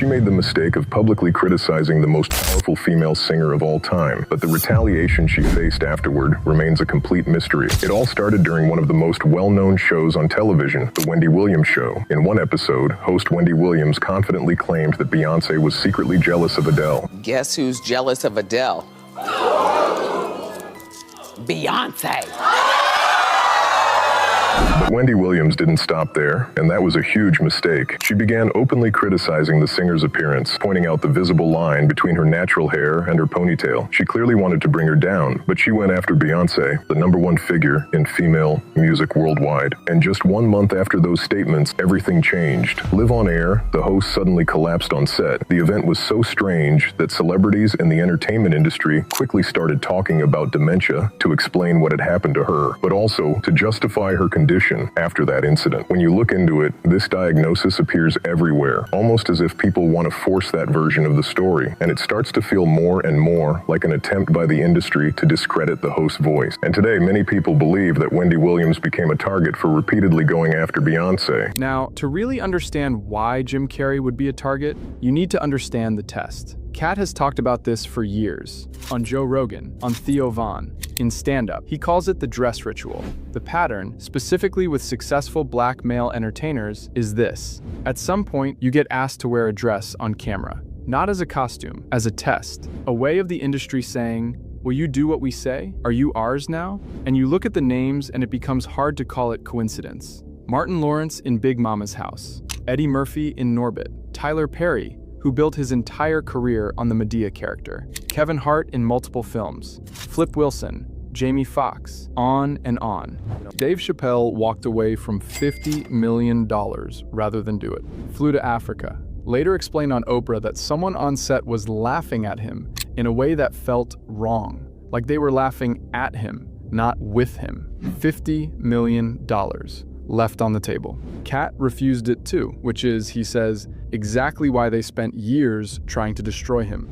She made the mistake of publicly criticizing the most powerful female singer of all time, but the retaliation she faced afterward remains a complete mystery. It all started during one of the most well-known shows on television, The Wendy Williams Show. In one episode, host Wendy Williams confidently claimed that Beyoncé was secretly jealous of Adele. Guess who's jealous of Adele? Beyoncé. But Wendy Williams didn't stop there, and that was a huge mistake. She began openly criticizing the singer's appearance, pointing out the visible line between her natural hair and her ponytail. She clearly wanted to bring her down, but she went after Beyoncé, the #1 figure in female music worldwide. And just 1 month after those statements, everything changed. Live on air, the host suddenly collapsed on set. The event was so strange that celebrities in the entertainment industry quickly started talking about dementia to explain what had happened to her, but also to justify her condition after that incident. When you look into it, this diagnosis appears everywhere, almost as if people want to force that version of the story, and it starts to feel more and more like an attempt by the industry to discredit the host's voice. And today, many people believe that Wendy Williams became a target for repeatedly going after Beyoncé. Now, to really understand why Jim Carrey would be a target, you need to understand the test. Kat has talked about this for years. On Joe Rogan, on Theo Von, in stand-up, he calls it the dress ritual. The pattern, specifically with successful black male entertainers, is this. At some point, you get asked to wear a dress on camera. Not as a costume, as a test. A way of the industry saying, will you do what we say? Are you ours now? And you look at the names and it becomes hard to call it coincidence. Martin Lawrence in Big Mama's House. Eddie Murphy in Norbit. Tyler Perry, who built his entire career on the Medea character. Kevin Hart in multiple films. Flip Wilson, Jamie Foxx, on and on. Dave Chappelle walked away from $50 million rather than do it. Flew to Africa. Later explained on Oprah that someone on set was laughing at him in a way that felt wrong. Like they were laughing at him, not with him. $50 million left on the table. Kat refused it too, which is, he says, exactly why they spent years trying to destroy him.